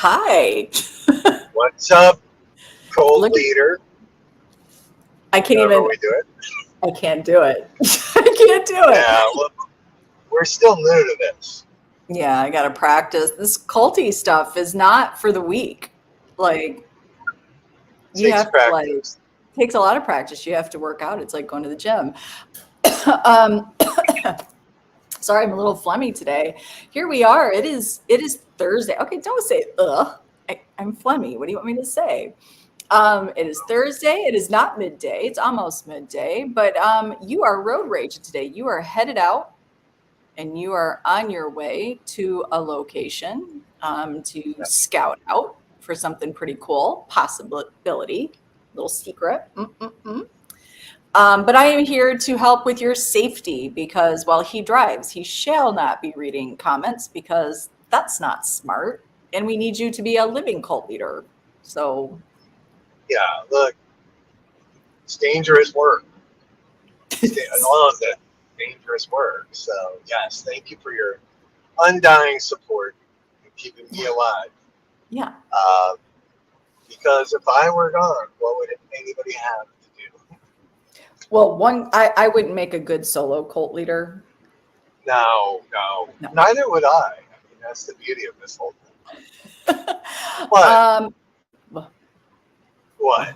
Hi. What's up, cult Look, leader? I can't However even, we do it. I can't do it. I can't do it. Yeah, well, we're still new to this. Yeah, I got to practice. This culty stuff is not for the weak. Like, you Takes have to, practice. takes a lot of practice. You have to work out. It's like going to the gym. um, sorry, I'm a little phlegmy today. Here we are. It is Thursday. Okay, don't say ugh. I'm phlegmy. What do you want me to say? It is Thursday. It is not midday. It's almost midday, but you are road rage today. You are headed out and you are on your way to a location to scout out for something pretty cool, possibility, little secret. But I am here to help with your safety because while he drives, he shall not be reading comments because that's not smart. And we need you to be a living cult leader. So, Yeah, look, it's dangerous work. All of that dangerous work. So, yes, thank you for your undying support in keeping me alive. yeah. Uh, because if I were gone, what would anybody have to do? Well, I wouldn't make a good solo cult leader. No, No. neither would I. I mean, that's the beauty of this whole thing. What? um, What?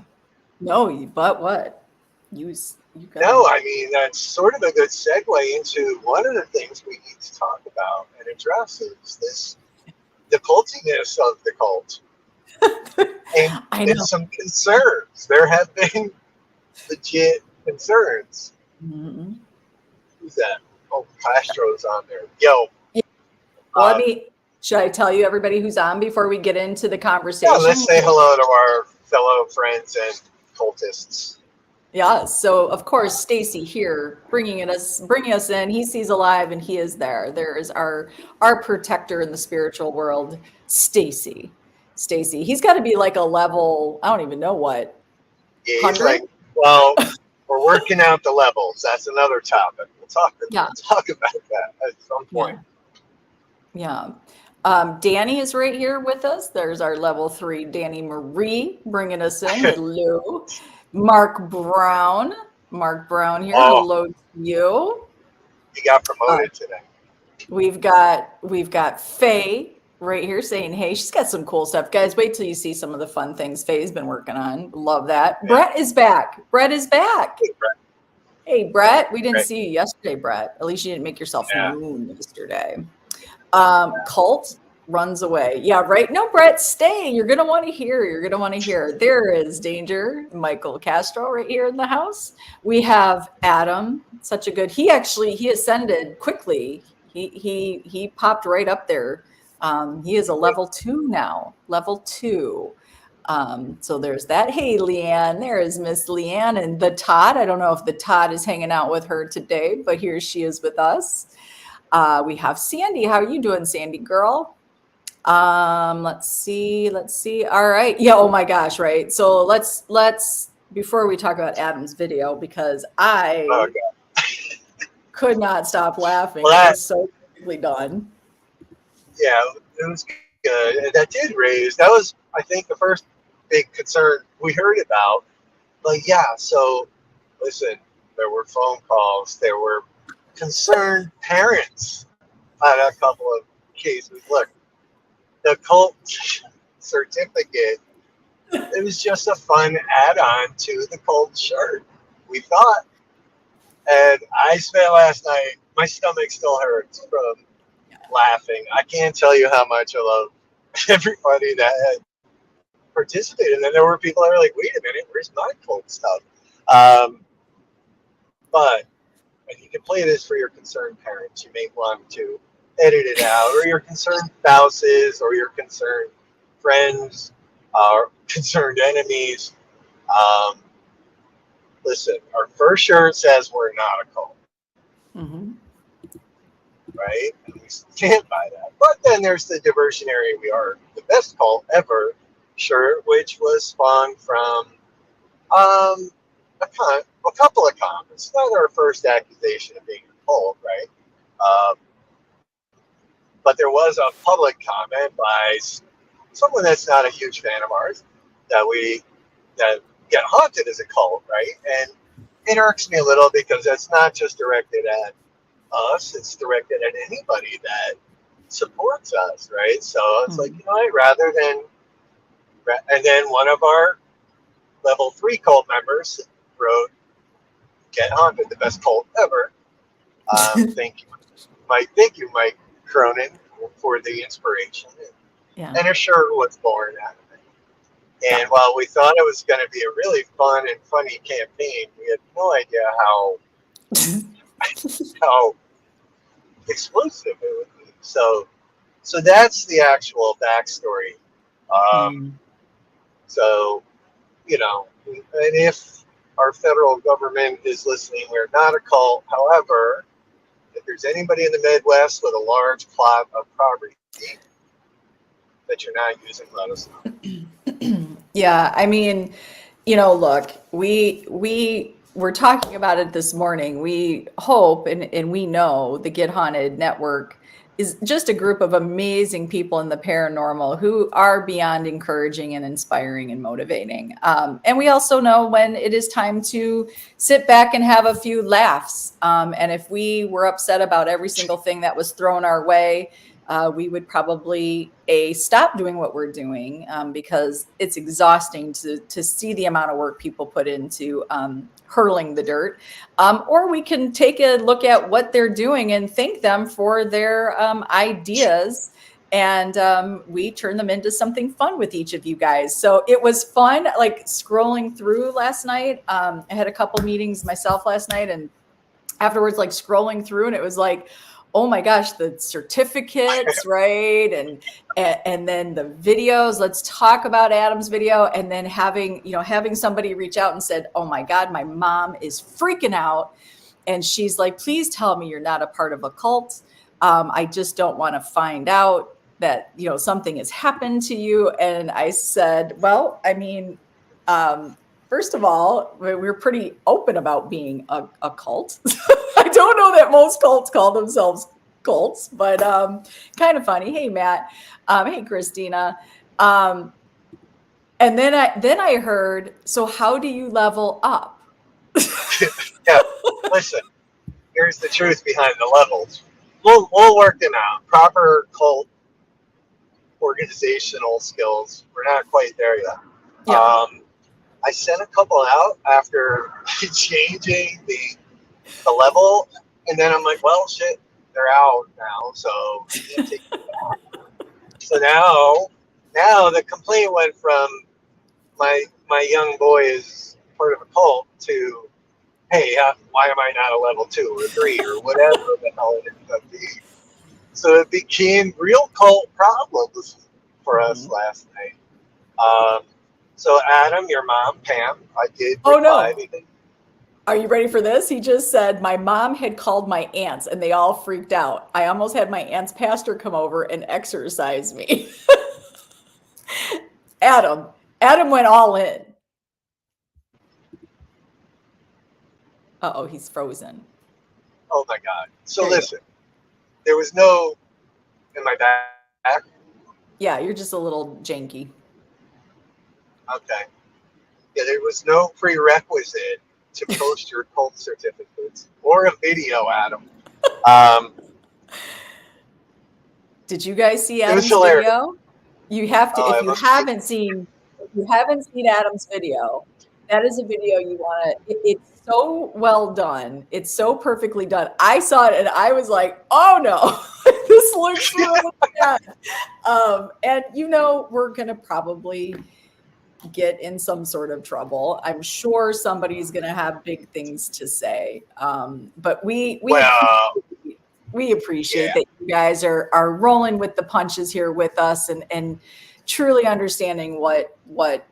no, but what? You No, go. I mean, that's sort of a good segue into one of the things we need to talk about and address is the cultiness of the cult I and know. some concerns. There have been legit concerns. Mhm. Who's that? Oh, Castro's on there. Yo, Yeah. Well, uh, should I tell you everybody who's on before we get into the yeah, let's conversation? say hello to our fellow friends and cultists. Yeah. So of course, Stacy here, bringing us in. He sees alive, and he is there. There is our protector in the spiritual world, Stacy. Stacy. He's got to be like a level. I don't even know what Yeah, he's 100. like, well, we're working out the levels. That's another topic. Yeah. We'll talk about that at some point. Yeah. Yeah. Danny is right here with us. There's our level 3, Danny Marie, bringing us in. Hello. Mark Brown. Mark Brown here. Oh, Hello to you. he got Uh, promoted today. we've got Faye right here saying, hey, she's got some cool stuff. Guys, wait till you see some of the fun things Faye's been working on. Love that. Yeah. Brett is back. Brett is back. Hey, Brett. Hey, Brett. We didn't Brett. see you yesterday, Brett. At least you didn't make yourself Yeah. known yesterday. Cult runs away. Yeah, right. No, Brett, stay. You're gonna want to hear. You're gonna want to hear. There is danger. Michael Castro right here in the house. We have Adam. Such a good. He ascended quickly. He popped right up there. He is a level 2 now. Level 2. So there's that. Hey, Leanne. There is Miss Leanne and the Todd. I don't know if the Todd is hanging out with her today, but here she is with us. We have Sandy. How are you doing, Sandy girl? Let's see. All right. Yeah. Oh my gosh. Right. So let's before we talk about Adam's video, because Oh, I God. could not stop laughing. Well, It that, was so quickly done. yeah, it was good. And that did raise, that was, I think, the first big concern we heard about. But yeah, so listen, there were phone calls, there were concerned parents on a couple of cases. Look, the cult certificate, it was just a fun add-on to the cult shirt, we thought. And I spent last night, my stomach still hurts from laughing. I can't tell you how much I love everybody that had participated. And then there were people that were like, wait a minute, where's my cult stuff? Um, but and you can play this for your concerned parents. You may want to edit it out, or your concerned spouses, or your concerned friends, or concerned enemies. Um, listen, our first shirt says we're not a cult, Mm-hmm. right? And we stand by that. But then there's the diversionary, we are the best cult ever shirt, which was spawned from a couple of comments. It's not our first accusation of being a cult, right? Um, but there was a public comment by someone that's not a huge fan of ours that get haunted as a cult, right? And it irks me a little because that's not just directed at us; it's directed at anybody that supports us, right? So it's like, Mhm. rather than, and then one of our level 3 cult members wrote, "Get haunted, the best cult ever." Thank you, Mike. Thank you, Mike Cronin, for the inspiration. Yeah. And a shirt was born out of it. Yeah. And while we thought it was going to be a really fun and funny campaign, we had no idea how explosive it would be. So that's the actual backstory. Um, Mm. so and if our federal government is listening, we're not a cult. However, if there's anybody in the Midwest with a large plot of property that you're not using, let us know. Yeah, I mean, look, we were talking about it this morning. We hope and we know the Get Haunted Network is just a group of amazing people in the paranormal who are beyond encouraging and inspiring and motivating. And we also know when it is time to sit back and have a few laughs. And if we were upset about every single thing that was thrown our way, we would probably stop doing what we're doing, because it's exhausting to see the amount of work people put into hurling the dirt. Or we can take a look at what they're doing and thank them for their ideas. And we turn them into something fun with each of you guys. So it was fun, like scrolling through last night. I had a couple meetings myself last night, and afterwards, like scrolling through, and it was like, oh my gosh, the certificates, right? And then the videos. Let's talk about Adam's video. And then having somebody reach out and said, oh my God, my mom is freaking out. And she's like, please tell me you're not a part of a cult. I just don't want to find out that, something has happened to you. And I said, well, I mean, first of all, we're pretty open about being a cult. I don't know that most cults call themselves cults, but kind of funny. Hey, Matt. Hey, Christina. Um, and then I heard, so how do you level up? Yeah, listen, here's the truth behind the levels. We'll work them out. Proper cult organizational skills. We're not quite there yet. Yeah. I sent a couple out after changing the level, and then I'm like, well, shit, they're out now, so I can't take them back. So now the complaint went from my young boy is part of a cult to, hey, why am I not a level 2 or 3 or whatever the hell it ends up being? So it became real cult problems for us Mhm. last night. So Adam, your mom, Pam, I did Oh reply no. because Are you ready for this? He just said, my mom had called my aunts and they all freaked out. I almost had my aunt's pastor come over and exorcise me. Adam. Adam went all in. Uh-oh, he's frozen. oh my god. So There you go. listen, there was no in my back. Yeah, you're just a little janky. Okay. Yeah, there was no prerequisite to post your cult certificates or a video, Adam. Um, Did you guys see it was Adam's hilarious. video? You have to, Oh, if I you must see. haven't seen, if you haven't seen Adam's video, that is a video you want to, it's so well done. It's so perfectly done. I saw it and I was like, oh no, this looks really bad. And we're going to probably get in some sort of trouble. I'm sure somebody's going to have big things to say. But Well, we appreciate yeah, that you guys are rolling with the punches here with us and truly understanding what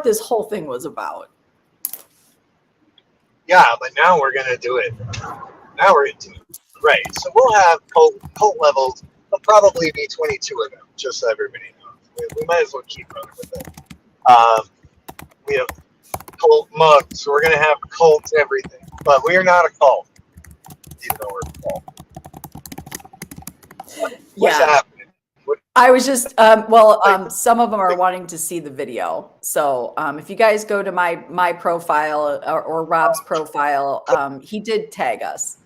this whole thing was about. yeah, but now we're gonna do it. Now we're into it. Right. So we'll have cult levels. There'll probably be 22 of them, just so everybody knows. We might as well keep running with it. Um, we have cult mugs. We're gonna have cult everything, but we are not a cult, even though we're a cult. What's Yeah. happening? What I was just, some of them are wanting to see the video. So if you guys go to my profile or Rob's profile, he did tag us.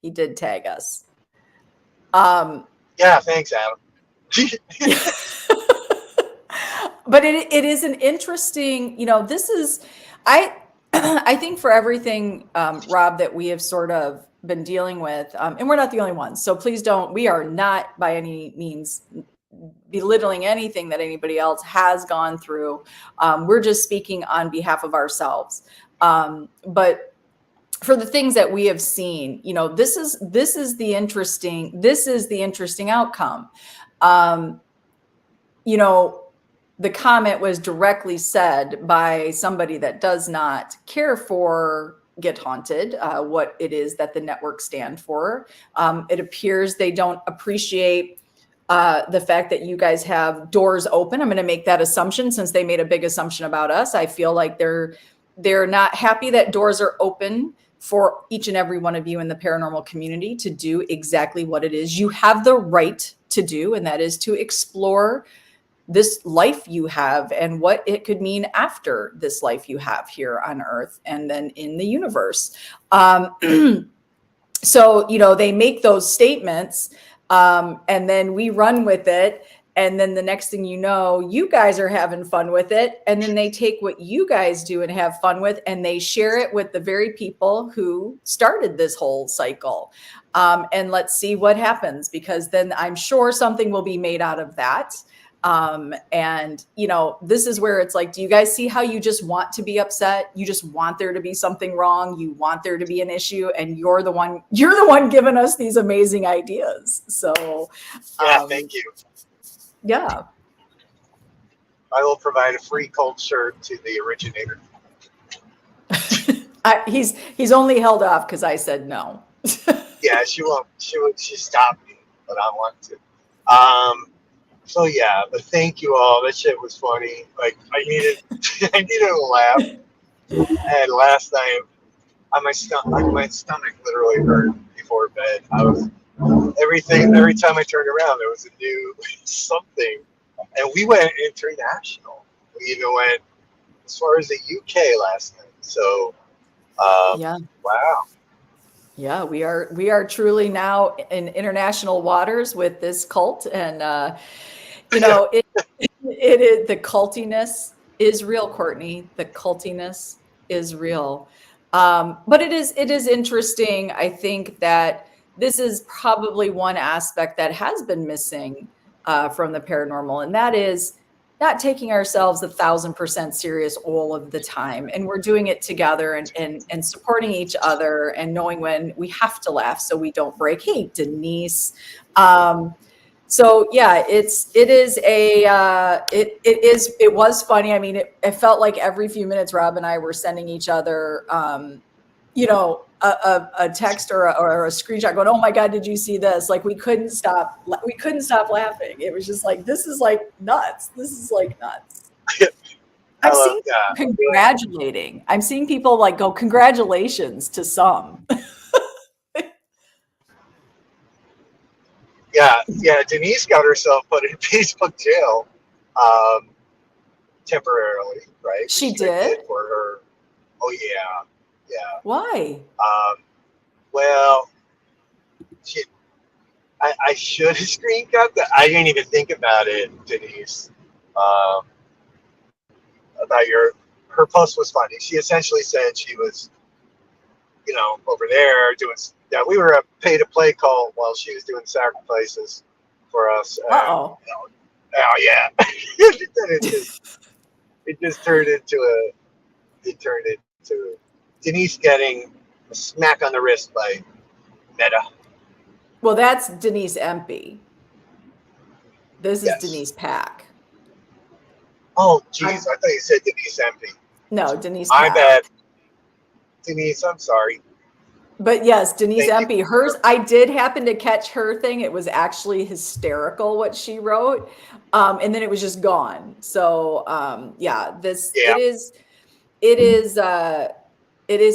He did tag us. Yeah, thanks, Adam. But it is an interesting, this is, I, I think for everything, Rob, that we have sort of been dealing with, and we're not the only ones. So please we are not by any means belittling anything that anybody else has gone through. We're just speaking on behalf of ourselves. But for the things that we have seen, this is the interesting outcome. The comment was directly said by somebody that does not care for Get Haunted, what it is that the network stand for. It appears they don't appreciate the fact that you guys have doors open. I'm going to make that assumption since they made a big assumption about us. I feel like they're not happy that doors are open for each and every one of you in the paranormal community to do exactly what it is you have the right to do, and that is to explore this life you have and what it could mean after this life you have here on Earth and then in the universe. So, they make those statements, and then we run with it. And then the next thing you know, you guys are having fun with it. And then they take what you guys do and have fun with, and they share it with the very people who started this whole cycle. And let's see what happens, because then I'm sure something will be made out of that. And this is where it's like, do you guys see how you just want to be upset? You just want there to be something wrong. You want there to be an issue, and you're the one giving us these amazing ideas. So yeah, thank you. Yeah. I will provide a free cult shirt to the originator. He's only held off because I said no. Yeah, she won't. She stopped me, but I want to. So yeah, but thank you all. That shit was funny. Like I needed a laugh. And last night, my stomach literally hurt before bed. Every time I turned around, there was a new something. And we went international. We even went as far as the UK last night. So, yeah. Wow. Yeah, we are truly now in international waters with this cult, and it is, the cultiness is real, Courtney. The cultiness is real, but it is interesting. I think that this is probably one aspect that has been missing from the paranormal, and that is not taking ourselves 1,000% serious all of the time. And we're doing it together and supporting each other and knowing when we have to laugh so we don't break. Hey, Denise. So yeah, it was funny. I mean, it felt like every few minutes, Rob and I were sending each other, a text or a screenshot going, "Oh my God, did you see this?" Like we couldn't stop laughing. It was just like, this is like nuts. I'm seeing people congratulating. I'm seeing people like go, "Congratulations" to some. Yeah. Denise got herself put in Facebook jail temporarily, right? She did for her. Oh yeah. Why? Well, I should have screen capped that. I didn't even think about it, Denise. About her post was funny. She essentially said she was, over there doing that. We were a pay-to-play call while she was doing sacrifices for us. Oh yeah. it just turned into Denise getting a smack on the wrist by Meta. Well, that's Denise Empey. This is Yes. Denise Pack. Oh, geez. I thought you said Denise Empey. No, Denise My Pack. bad. Denise, I'm sorry. But yes, Denise Empey. Hers, I did happen to catch her thing. It was actually hysterical what she wrote. And then it was just gone. So it is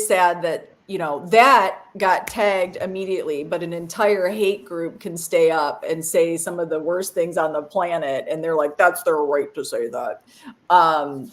sad that, that got tagged immediately, but an entire hate group can stay up and say some of the worst things on the planet, and they're like, that's their right to say that.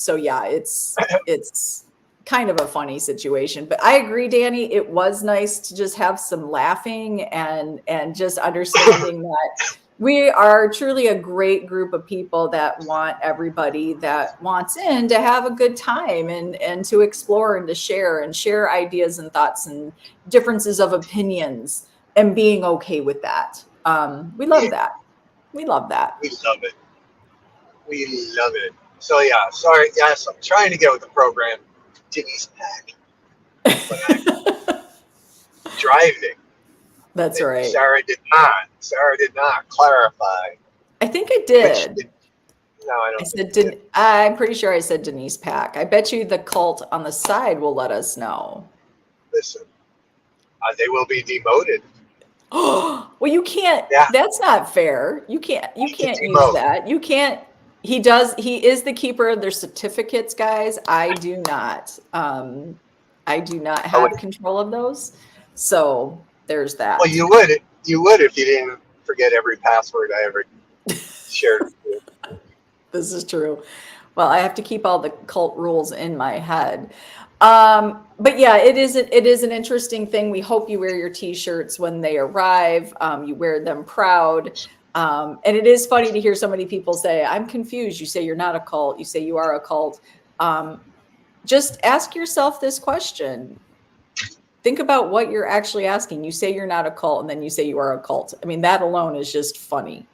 So yeah, it's kind of a funny situation. But I agree, Danny, it was nice to just have some laughing and just understanding that we are truly a great group of people that want everybody that wants in to have a good time and to explore and to share ideas and thoughts and differences of opinions and being okay with that. We love Yeah, that. We love that. we love it. We love it. So yeah, sorry. Yes, I'm trying to get with the program. Denise Pack, but I'm driving. That's And right. Sarah did not. Sarah did not clarify I think I which. did. No, I I don't think said, you did. I'm pretty sure I said Denise Pack. I bet you the cult on the side will let us know. Listen, they will be demoted. Oh, well, you can't, Yeah, that's not fair. You they can can't use demote. that. You can't, he is the keeper of their certificates, guys. I do not. I do not I would. have control of those. So there's Well, that. you would. You would if you didn't forget every password I ever shared with you. This is true. Well, I have to keep all the cult rules in my head. But yeah, it is an interesting thing. We hope you wear your t-shirts when they arrive. You wear them proud. And it is funny to hear so many people say, I'm confused. You say you're not a cult. You say you are a cult. Just ask yourself this question. Think about what you're actually asking. You say you're not a cult, and then you say you are a cult. I mean, that alone is just funny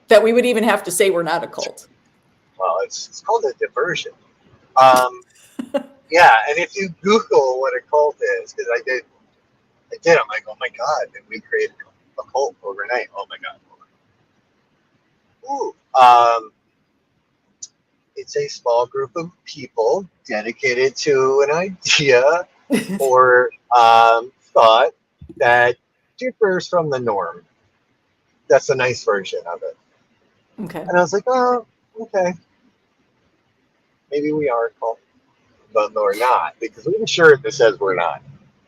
that we would even have to say we're not a cult. Well, it's called a diversion. Um, yeah, and if you Google what a cult is, because I did. I'm like, oh my god, did we create a cult overnight? Oh my god. Ooh. It's a small group of people dedicated to an idea or thought that differs from the norm. That's a nice version of it. Okay. And I was like, oh, okay, maybe we are a cult, but we're not because we have a shirt that says we're not.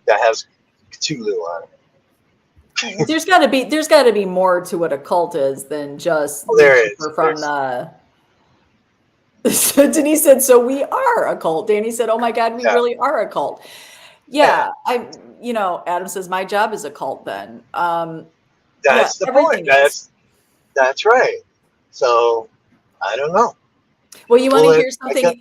That has Cthulhu on it. There's got to be more to what a cult is than just Oh, the there is. keeper from the. So Denise said, "So we are a cult." Danny said, "Oh my God, we Yeah, really are a cult." yeah. Yeah, Adam says my job is a cult. Then, yeah, That's the point. everything is. That's right. So I don't know. Well, you want to hear I guess, something?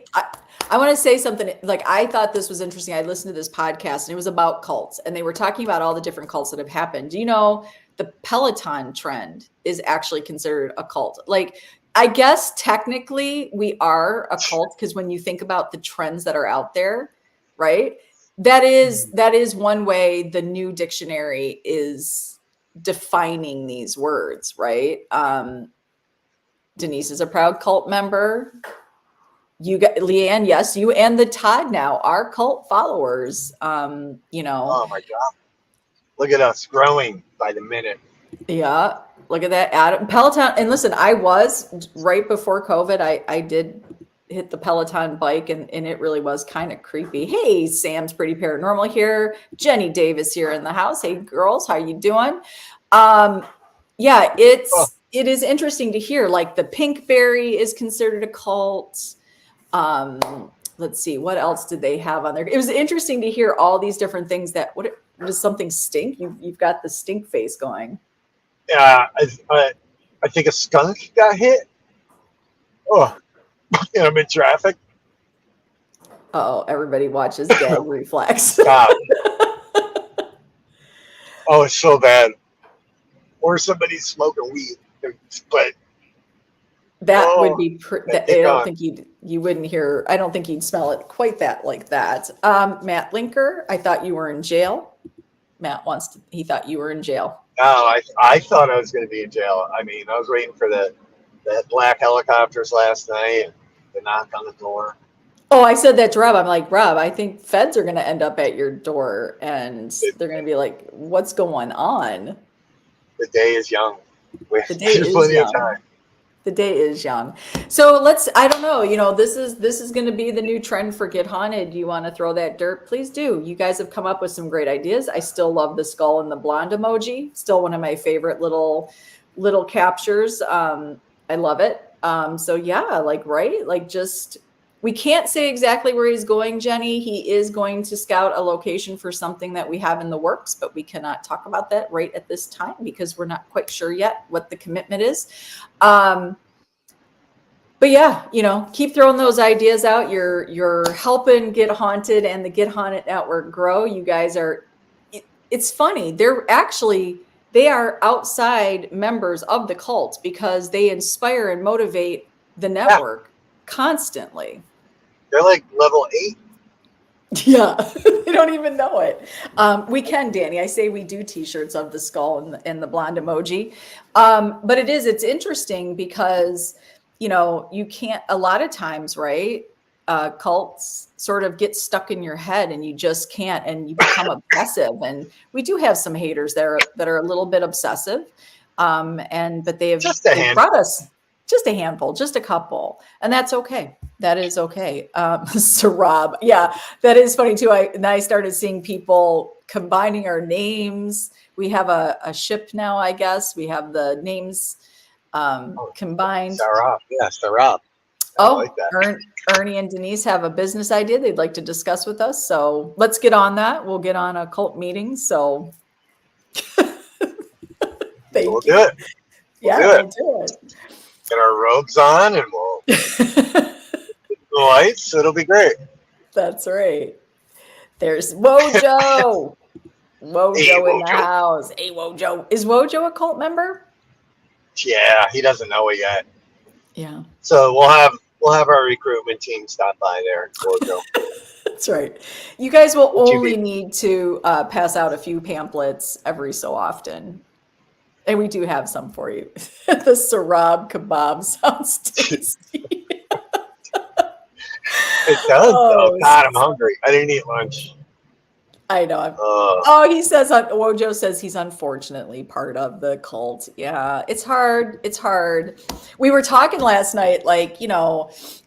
I want to say something. Like, I thought this was interesting. I listened to this podcast and it was about cults, and they were talking about all the different cults that have happened. Do you know the Peloton trend is actually considered a cult? Like, I guess technically we are a cult because when you think about the trends that are out there, right? That is one way the new dictionary is defining these words, right? Denise is a proud cult member. You got Leanne, yes, you and the Todd now are cult followers. oh my god, look at us growing by the minute. Yeah, look at that, Adam. Peloton, and listen, I was right before COVID. I did hit the Peloton bike, and it really was kind of creepy. Hey, Sam's pretty paranormal here. Jenny Davis here in the house. Hey, girls, how you doing? Yeah, Oh, it is interesting to hear. Like the Pinkberry is considered a cult. Let's see, what else did they have on there? It was interesting to hear all these different things. That what does something stink? You've got the stink face going. yeah. I think a skunk got hit. Oh, and I'm in traffic. Oh, everybody watches gag reflex. Stop. Oh, it's so bad. Or somebody's smoking weed. But That would oh, be. and I they're don't gone. think you wouldn't hear. I don't think you'd smell it quite that like that. Matt Linker, I thought you were in jail. Matt wants to. He thought you were in jail. No, I thought I was going to be in jail. I mean, I was waiting for the black helicopters last night and the knock on the door. Oh, I said that to Rob. I'm like, Rob, I think feds are going to end up at your door and The, they're going to be like, what's going on? the day is young. The day There's is plenty of young. time. The day is young. So I don't know, this is going to be the new trend for Get Haunted. You want to throw that dirt? Please do. You guys have come up with some great ideas. I still love the skull and the blonde emoji. Still one of my favorite little captures. I love it. So yeah, like, right? Like, just, we can't say exactly where he's going, Jenny. He is going to scout a location for something that we have in the works, but we cannot talk about that right at this time because we're not quite sure yet what the commitment is. But yeah, keep throwing those ideas out. You're helping Get Haunted and the Get Haunted Network grow. You guys are, it's funny. They are outside members of the cult because they inspire and motivate the Yeah, network constantly. they're like level 8. Yeah, they don't even know it. We can, Danny. I say we do T-shirts of the skull and the blonde emoji. But it's interesting because, you can't, a lot of times, right? Cults sort of get stuck in your head and you just can't, and you become obsessive. And we do have some haters that are a little bit obsessive. But they've brought us just a handful, just a couple, and that's okay. That is okay. So Rob, yeah, that is funny too. I started seeing people combining our names. We have a ship now, I guess. We have the names combined. Sarah. Yeah, Sarah. Oh, like that. Ernie and Denise have a business idea they'd like to discuss with us. So let's get on that. We'll get on a cult meeting. So We'll do it. We'll do it. Get our robes on and we'll lights. It'll be great. That's right. There's Wojo. Wojo in the house. Hey, Wojo. Is Wojo a cult member? Yeah, he doesn't know it yet. Yeah. So we'll have our recruitment team stop by there. Wojo. That's right. You guys will only need to pass out a few pamphlets every so often. And we do have some for you. The Sarab kebab sounds tasty. It does. Oh God, I'm hungry. I didn't eat lunch. I know. He says, Wojo says he's unfortunately part of the cult. Yeah, it's hard. It's hard. We were talking last night, like,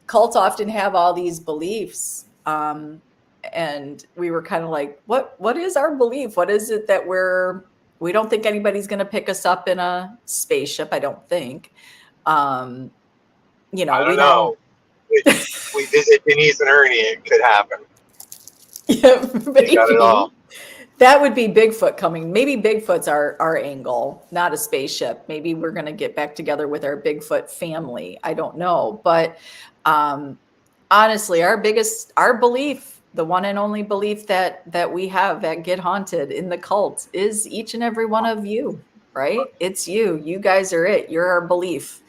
cults often have all these beliefs. And we were kind of like, what is our belief? What is it that we don't think anybody's going to pick us up in a spaceship. I don't think. I don't know. We visit Denise and Ernie. It could happen. Yeah, maybe. Got it all. That would be Bigfoot coming. Maybe Bigfoot's our angle, not a spaceship. Maybe we're going to get back together with our Bigfoot family. I don't know. But honestly, our belief, the one and only belief that we have at Get Haunted in the cult is each and every one of you, right? It's you. You guys are it. You're our belief.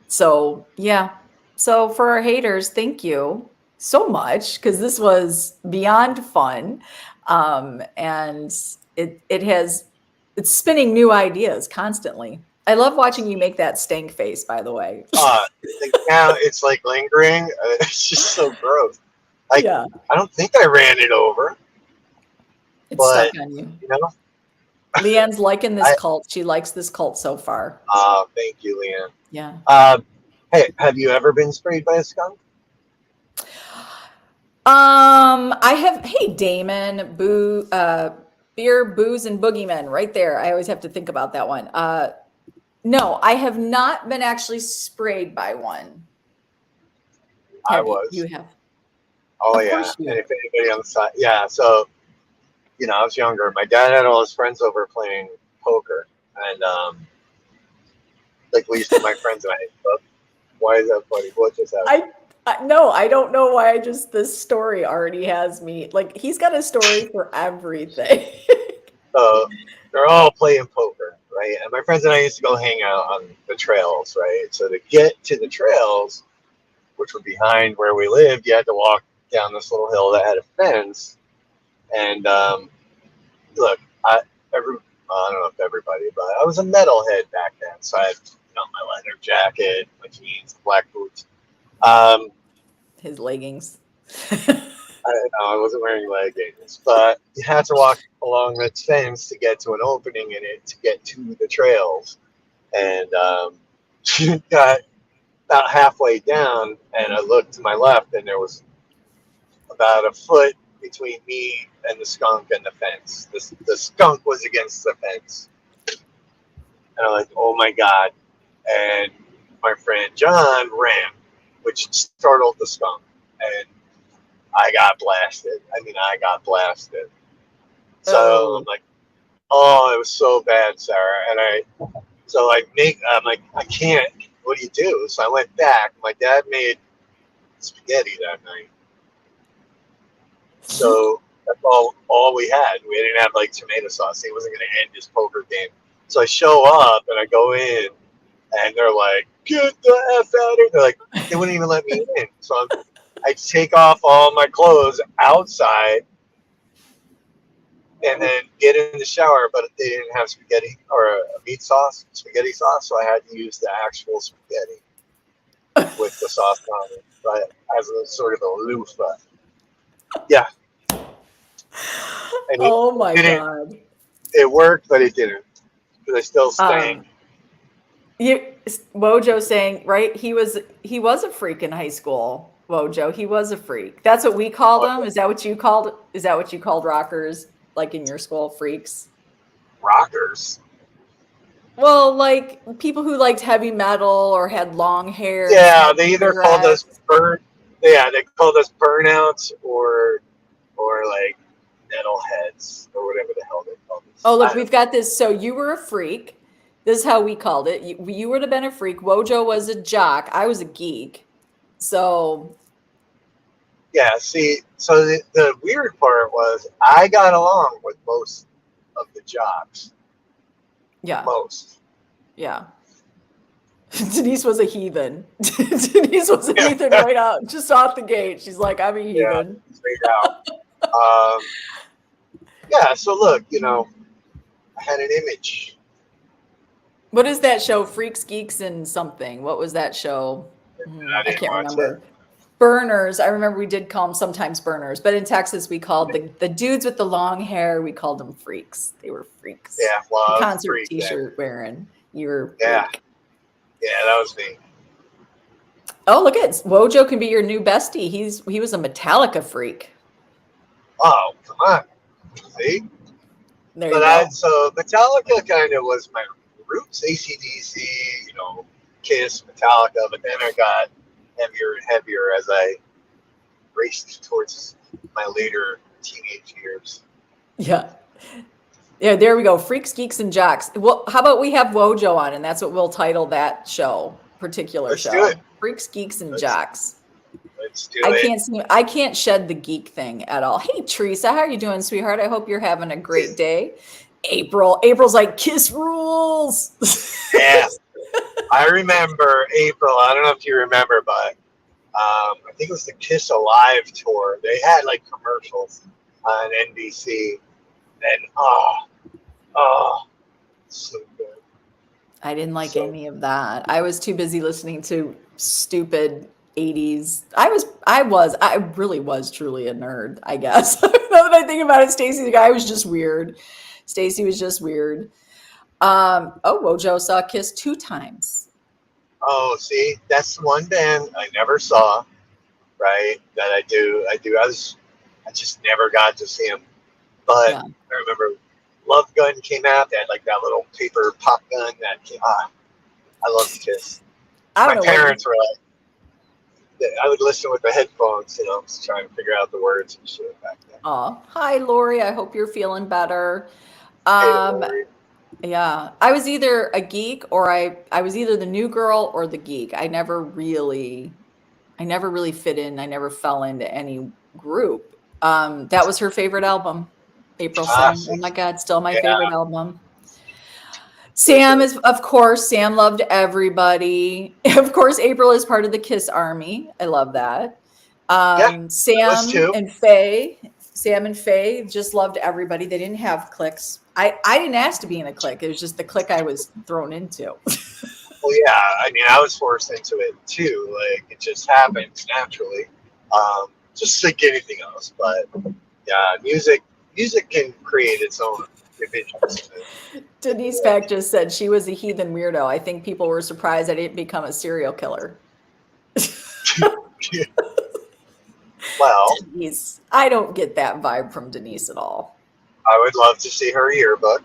So yeah. So for our haters, thank you so much, because this was beyond fun. And it's spinning new ideas constantly. I love watching you make that stank face, by the way. Now it's like lingering. It's just so gross. I don't think I ran it over. It's stuck on you. Leanne's liking this cult. She likes this cult so far. Thank you, Leanne. Yeah. Hey, have you ever been sprayed by a skunk? I have. Hey, Damon, beer, booze, and boogeymen, right there. I always have to think about that one. No, I have not been actually sprayed by one. I was. You have. Oh yeah. And if anybody on the side, yeah. So, I was younger. My dad had all his friends over playing poker, and like we used to, my friends and I. Why is that funny? What just happened? No, I don't know why. This story already has me. Like, he's got a story for everything. They're all playing poker, right? And my friends and I used to go hang out on the trails, right? So to get to the trails, which were behind where we lived, you had to walk down this little hill that had a fence. And look, I don't know if everybody, but I was a metalhead back then. So I had my leather jacket, my jeans, black boots. His leggings. I wasn't wearing leggings, but you had to walk along the fence to get to an opening in it to get to the trails. And got about halfway down, and I looked to my left, and there was about a foot between me and the skunk and the fence. The skunk was against the fence. And I'm like, oh my God. And my friend John ran, which startled the skunk. And I got blasted. I got blasted. So I'm Oh. like, oh, it was so bad, Sarah. I'm like, I can't. What do you do? So I went back. My dad made spaghetti that night. So that's all we had. We didn't have like tomato sauce. He wasn't going to end his poker game. So I show up and I go in, and they're like, "Get the F out of here!" They're like, they wouldn't even let me in. So I take off all my clothes outside and then get in the shower. But they didn't have spaghetti or a meat sauce, spaghetti sauce. So I had to use the actual spaghetti with the sauce on it, but as a sort of a loofah. Yeah. And Oh my didn't. God. It worked, but it didn't because I still stank. Wojo saying, right? He was a freak in high school. Wojo, he was a freak. That's what we called him. Is that what you called? Is that what you called rockers, like in your school, freaks? Rockers. Well, like people who liked heavy metal or had long hair. Yeah, And they either called cigarettes. us they called us burnouts or like metalheads or whatever the hell they called us. Oh, look, we've got this. So you were a freak. This is how we called it. You would have been a freak. Wojo was a jock. I was a geek. So Yeah, see, so the weird part was I got along with most of the jocks. yeah, Most. yeah. Denise was a heathen. Denise was a heathen right out, just off the gate. She's like, I'm a heathen. Yeah, straight out. Yeah, so look, I had an image. What is that show? Freaks, Geeks, and something. What was that show? I can't remember. Burners. I remember we did call them sometimes burners, but in Texas we called the dudes with the long hair. We called them freaks. They were freaks. Yeah, well, the concert freak, T-shirt wearing. You were yeah, freak. Yeah, that was me. Oh, look at Wojo can be your new bestie. He was a Metallica freak. Oh, come on. See? There you go. So Metallica kind of was my roots. AC/DC, Kiss, Metallica, but then I got heavier and heavier as I raced towards my later teenage years. Yeah. Yeah, there we go. Freaks, Geeks, and Jocks. Well, how about we have Wojo on, and that's what we'll title that particular show. Do it. Freaks, Geeks, and Jocks. Let's do it. I can't shed the geek thing at all. Hey, Teresa, how are you doing, sweetheart? I hope you're having a great day. April's like, Kiss rules. Yeah. I remember April. I don't know if you remember, but I think it was the Kiss Alive tour. They had like commercials on NBC, and so good. I didn't like any of that. I was too busy listening to stupid 80s. I really was truly a nerd, I guess. Now that I think about it, Stacy, the guy was just weird. Stacy was just weird. Wojo saw Kiss 2 times. Oh, see, that's one band I never saw, right? That I do. I just never got to see them. But yeah. I remember Love Gun came out. They had like that little paper pop gun that came out. I love Kiss. My parents were like, I would listen with the headphones, trying to figure out the words and shit back then. Oh, hi, Lori. I hope you're feeling better. Hey, Lori. Yeah, I was either a geek or I was either the new girl or the geek. I never really fit in. I never fell into any group. That was her favorite album. April saying, "Oh my God, still my favorite album." Sam Sam loved everybody. Of course, April is part of the Kiss Army. I love that. Sam and Faye just loved everybody. They didn't have cliques. I didn't ask to be in a clique. It was just the clique I was thrown into. Well, yeah. I was forced into it too. Like it just happens naturally. Just like anything else. But yeah, music can create its own divisions. Denise Pack just said she was a heathen weirdo. I think people were surprised I didn't become a serial killer. Well, Denise, I don't get that vibe from Denise at all. I would love to see her yearbook.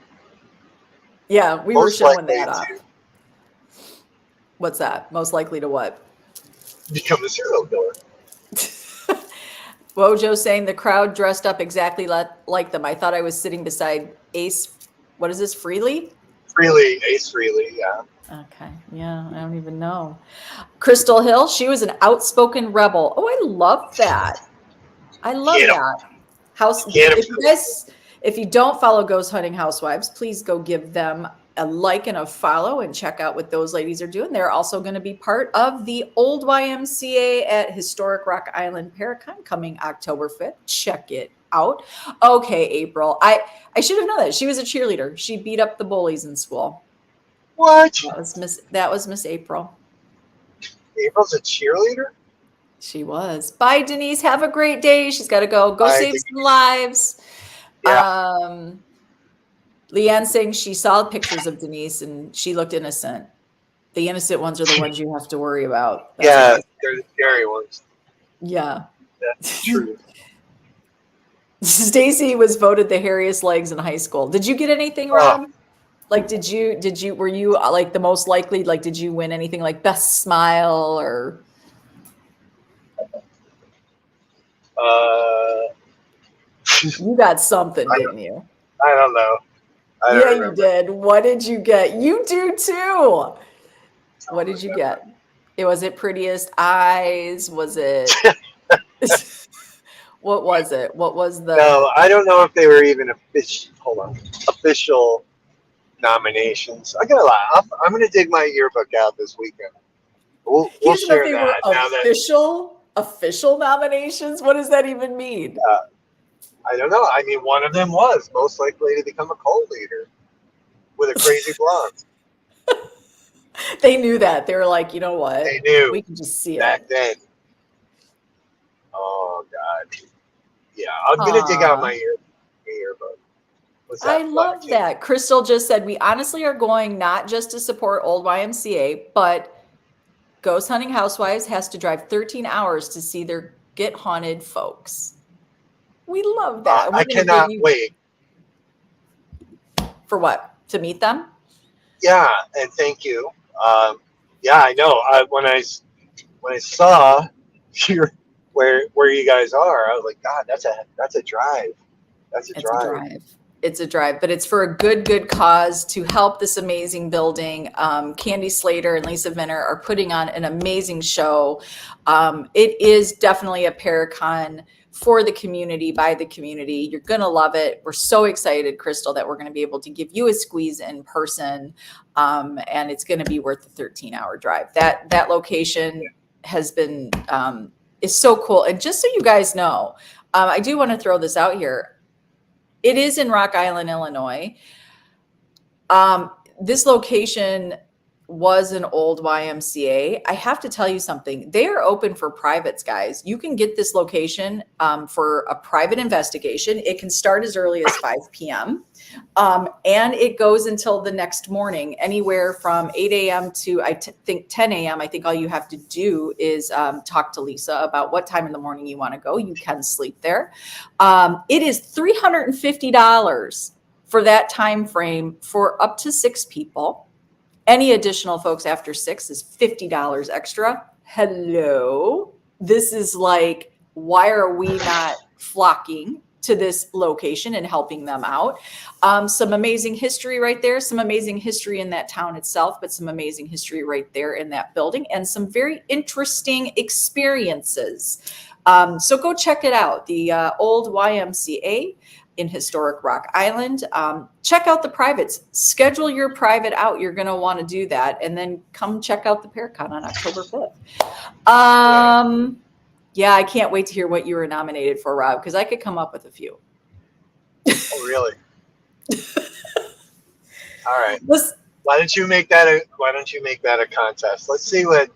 Yeah, we were Most showing likely that to off. What's that? Most likely to what? become a serial killer. Wojo saying the crowd dressed up exactly like them. I thought I was sitting beside Ace. What is this? Freely? Ace Freely, yeah. Okay. Yeah, I don't even know. Crystal Hill, she was an outspoken rebel. Oh, I love that. I love Get 'em. that. House. Get 'em. If you don't follow Ghost Hunting Housewives, please go give them a like and a follow and check out what those ladies are doing. They're also going to be part of the old YMCA at Historic Rock Island Paracon coming October 5th. Check it out. Okay, April. I should have known that. She was a cheerleader. She beat up the bullies in school. What? That was Miss April. April's a cheerleader? She was. Bye, Denise. Have a great day. She's got to go. Go Bye, save Denise. some lives. Yeah. Leanne saying she saw pictures of Denise and she looked innocent. The innocent ones are the ones you have to worry about. That's they're the scary ones. Yeah. That's true. Stacy was voted the hairiest legs in high school. Did you get anything, Rob? Like, were you like the most likely, like, did you win anything like best smile or? You got something, didn't you? I don't know. Yeah, you did. What did you get? You do too. What did you get? Was it prettiest eyes? Was it? What was it? What was the? No, I don't know if they were even official nominations. I gotta lie. I'm gonna dig my yearbook out this weekend. We'll share they that. Were official nominations. What does that even mean? I don't know. I mean, one of them was most likely to become a cult leader with a crazy blonde. They knew that. They were like, you know what? They knew. We can just see back then. Oh God. Yeah, I'm gonna dig out my yearbook. I love that. Crystal just said we honestly are going not just to support old YMCA, but Ghost Hunting Housewives has to drive 13 hours to see their get haunted folks. We love that. I cannot wait. For what? To meet them? Yeah, and thank you. Yeah, I know. When I saw where you guys are, I was like, God, that's a drive. That's a drive. It's a drive, but it's for a good cause to help this amazing building. Candy Slater and Lisa Vinner are putting on an amazing show. It is definitely a Paracon for the community, by the community. You're going to love it. We're so excited, Crystal, that we're going to be able to give you a squeeze in person. And it's going to be worth the 13-hour drive. That location has been, is so cool. And just so you guys know, I do want to throw this out here. It is in Rock Island, Illinois. This location was an old YMCA. I have to tell you something. They are open for privates, guys. You can get this location for a private investigation. It can start as early as 5 p.m. And it goes until the next morning, anywhere from 8 a.m. to I think 10 a.m. I think all you have to do is talk to Lisa about what time in the morning you want to go. You can sleep there. It is $350 for that time frame for up to 6 people. Any additional folks after 6 is $50 extra. Hello. This is like, why are we not flocking to this location and helping them out? Some amazing history right there, some amazing history in that town itself, but some amazing history right there in that building, and some very interesting experiences. So go check it out. The old YMCA in Historic Rock Island. Check out the privates. Schedule your private out. You're going to want to do that. And then come check out the Paracon on October 5th. Yeah, I can't wait to hear what you were nominated for, Rob, because I could come up with a few. Oh, really? All right. Why don't you make that a contest? Let's see what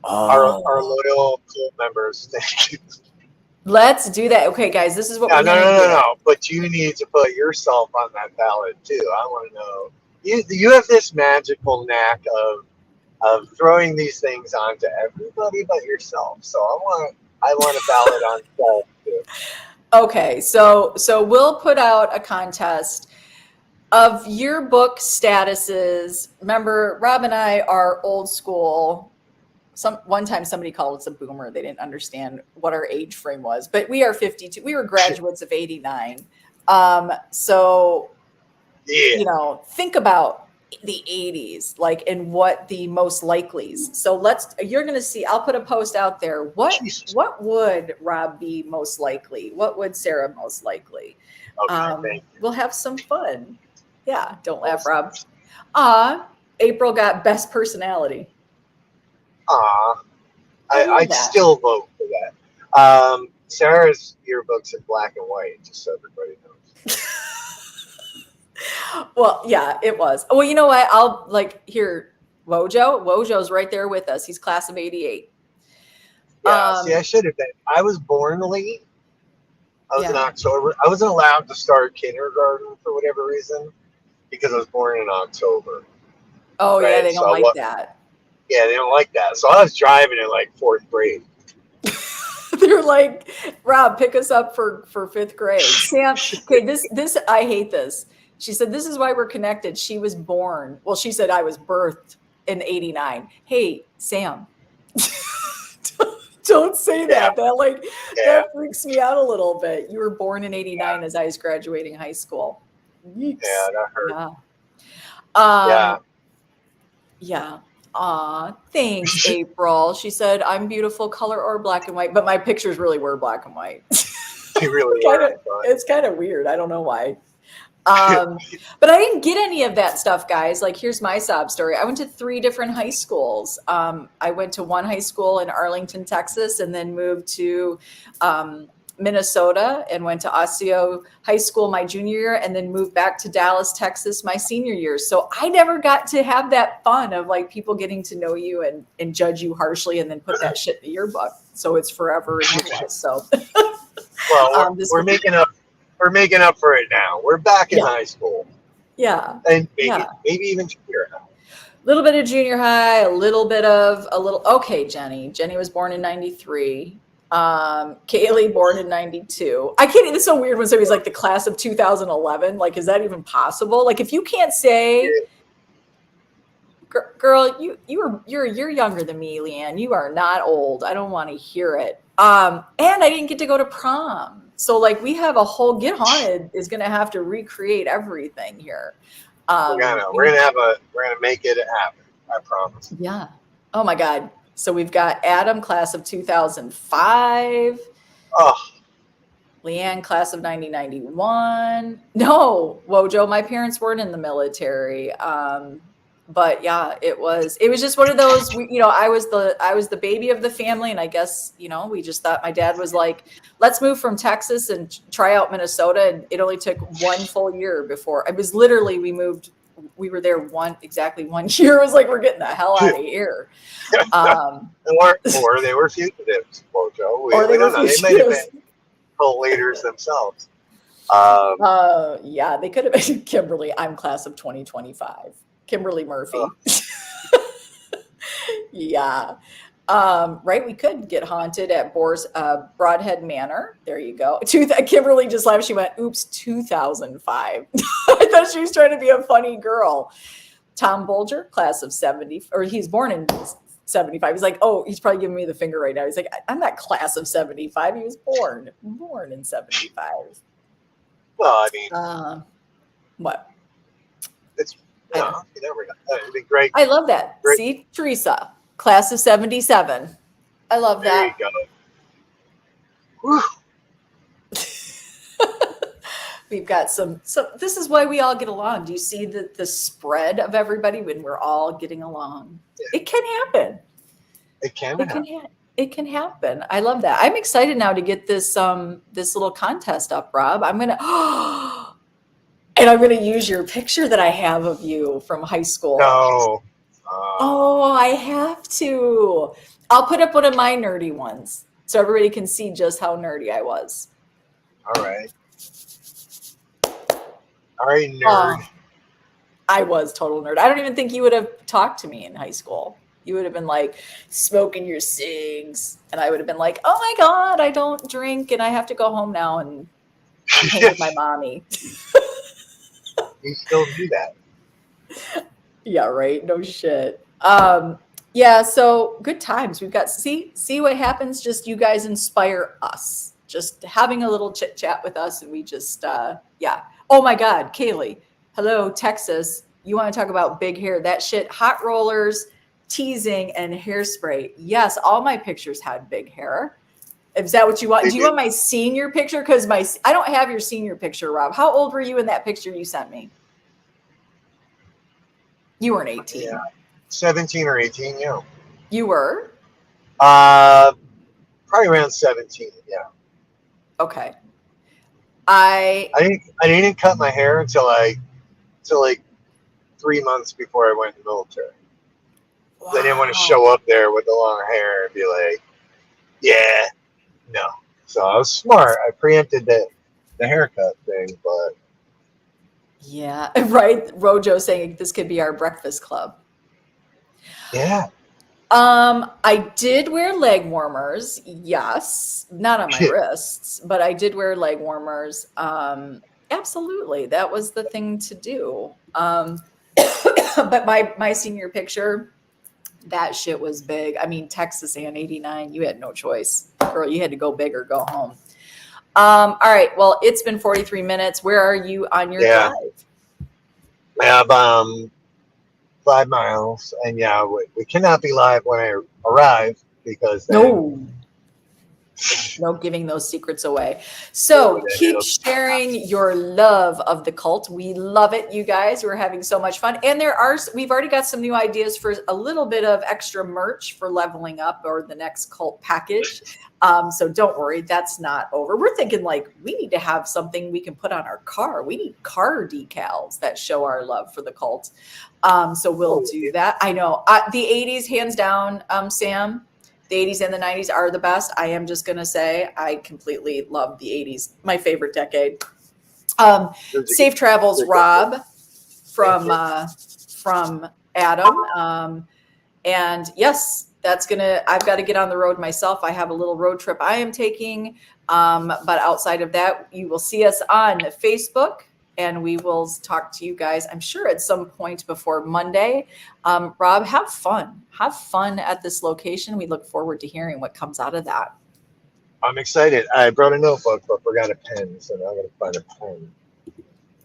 our loyal cult members think. Let's do that. Okay, guys, this is what No, we're no, gonna no, no, do. no. But you need to put yourself on that ballot too. I want to know. You have this magical knack of throwing these things onto everybody but yourself. So I want a ballot on self too. Okay, so we'll put out a contest of yearbook statuses. Remember, Rob and I are old school. One time somebody called us a boomer. They didn't understand what our age frame was, but we are 52. We were graduates of 89. So Yeah. think about the 80s, like, and what the most likelies. So you're going to see, I'll put a post out there. Jesus. What would Rob be most likely? What would Sarah most likely? Okay. Thank you. We'll have some fun. Yeah. Don't laugh, Awesome. Rob. April got best personality. Aw. I love I'd that. still vote for that. Sarah's yearbook's in black and white, just so everybody knows. Well, yeah, it was. Well, you know what? I'll here, Wojo's right there with us. He's class of 88. Yeah, see, I should have been. I was born late. I was in Yeah. October. I wasn't allowed to start kindergarten for whatever reason because I was born in October. Oh, yeah, Right? they don't like that. Yeah, they don't like that. So I was driving in like fourth grade. They're like, Rob, pick us up for fifth grade. Sam, okay, this I hate this. She said, this is why we're connected. She was born. Well, she said I was birthed in 89. Hey, Sam. Don't say that. That freaks me out a little bit. You were born in 89 as I was graduating high school. Yeeks. Yeah, that hurt. Yeah. Yeah. Yeah. Aw, thanks, April. She said, I'm beautiful, color or black and white. But my pictures really were black and white. They really were. It's kind of weird. I don't know why. But I didn't get any of that stuff, guys. Like, here's my sob story. I went to 3 different high schools. I went to one high school in Arlington, Texas, and then moved to Minnesota and went to Osseo High School my junior year, and then moved back to Dallas, Texas my senior year. So I never got to have that fun of like people getting to know you and judge you harshly and then put that shit in the yearbook. So it's forever useless. So well, we're making up. We're making up for it now. We're back in high school. Yeah. And maybe even junior high. A little bit of junior high, okay, Jenny was born in 93. Kaylee born in 92. I can't, it's so weird when somebody's like the class of 2011. Like, is that even possible? Like, if you can't say, girl, you're younger than me, Leanne. You are not old. I don't want to hear it. And I didn't get to go to prom. So like we have a whole Get Haunted is going to have to recreate everything here. We're gonna make it happen. I promise. Yeah. Oh my God. So we've got Adam, class of 2005. Oh. Leanne, class of 1991. No, Wojo, my parents weren't in the military. But yeah, it was just one of those, I was the baby of the family. And I guess, we just thought, my dad was like, let's move from Texas and try out Minnesota. And it only took 1 full year before it was literally, we were there exactly 1 year. It was like, we're getting the hell out of here. Or they were fugitives, Wojo. We don't know. They might have been co-leaders themselves. Yeah, they could have been. Kimberly, I'm class of 2025. Kimberly Murphy. Oh. Yeah. Right. We could get haunted at Broadhead Manor. There you go. Kimberly just laughed. She went, oops, 2005. I thought she was trying to be a funny girl. Tom Bolger, class of 70, or he's born in 75. He's like, oh, he's probably giving me the finger right now. He's like, I'm not class of 75. He was born in 75. Well, I mean, what? It's, you never know. It'd be great. I love that. Great. See, Teresa, class of 77. I love that. There you go. We've got some. This is why we all get along. Do you see the spread of everybody when we're all getting along? Yeah. It can happen. It can happen. I love that. I'm excited now to get this little contest up, Rob. I'm gonna use your picture that I have of you from high school. No. Oh, I have to. I'll put up one of my nerdy ones. so everybody can see just how nerdy I was. All right. All right, nerd. Oh, I was total nerd. I don't even think you would have talked to me in high school. You would have been like smoking your cigs, and I would have been like, "Oh my god, I don't drink, and I have to go home now and hang with my mommy." You still do that. Yeah, right. No shit. Yeah, so good times. We've got see what happens. Just you guys inspire us. Just having a little chit chat with us, and we just yeah. Oh my God, Kaylee. Hello, Texas. You want to talk about big hair? That shit, hot rollers, teasing, and hairspray. Yes, all my pictures had big hair. Is that what you want? They Do you did. want my senior picture? Because I don't have your senior picture, Rob. How old were you in that picture you sent me? You weren't 18. Yeah. 17 or 18, yeah. You were? Probably around 17, yeah. Okay. I didn't cut my hair until like 3 months before I went in the military. Wow. I didn't want to show up there with the long hair and be like, yeah, no. So I was smart. I preempted the haircut thing, but Yeah, right. Rojo saying this could be our breakfast club. yeah. I did wear leg warmers. Yes, not on my wrists, but I did wear leg warmers. Absolutely, that was the thing to do. But my senior picture, that shit was big. I mean, Texas and 89, you had no choice, girl. You had to go big or go home. All right. Well, it's been 43 minutes. Where are you on your drive? I have 5 miles, and yeah, we cannot be live when I arrive because then, no giving those secrets away. So keep sharing your love of the cult. We love it, you guys. We're having so much fun. And we've already got some new ideas for a little bit of extra merch for leveling up or the next cult package. So don't worry, that's not over. We're thinking like we need to have something we can put on our car. We need car decals that show our love for the cult. So we'll do that. I know the 80s, hands down, Sam. The 80s and the 90s are the best. I am just going to say I completely love the 80s. My favorite decade. Safe travels, Rob, from Adam. And yes, I've got to get on the road myself. I have a little road trip I am taking. But outside of that, you will see us on Facebook. And we will talk to you guys, I'm sure, at some point before Monday. Rob, have fun. Have fun at this location. We look forward to hearing what comes out of that. I'm excited. I brought a notebook, but forgot a pen, so now I'm going to find a pen.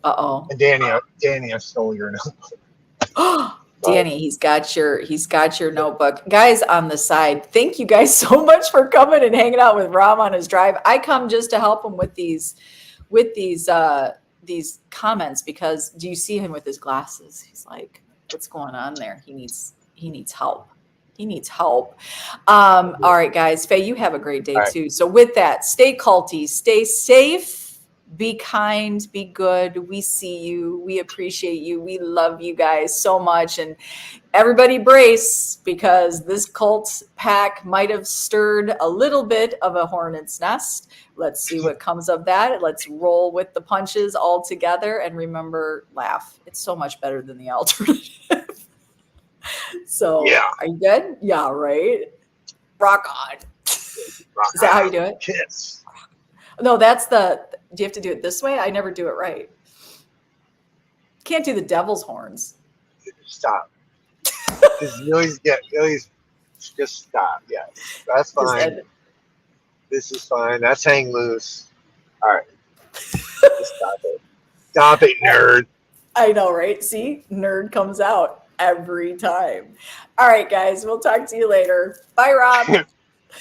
Uh-oh. And Danny, I stole your notebook. Danny, he's got your notebook. Guys on the side, thank you guys so much for coming and hanging out with Rob on his drive. I come just to help him with these comments, because do you see him with his glasses? He's like, what's going on there? He needs help. He needs help. All right, guys. Faye, you have a great day too. So with that, stay culty, stay safe, be kind, be good. We see you. We appreciate you. We love you guys so much. And everybody brace, because this cult pack might have stirred a little bit of a hornet's nest. Let's see what comes of that. Let's roll with the punches all together. And remember, laugh. It's so much better than the alternative. So, yeah. Are you good? Yeah, right? Rock on. Is that how you do it? Kiss. No, do you have to do it this way? I never do it right. Can't do the devil's horns. Stop. Just stop. Yes, that's fine. This is fine. That's hang loose. All right. Just stop it. Stop it, nerd. I know, right? See? Nerd comes out every time. All right, guys. We'll talk to you later. Bye, Rob.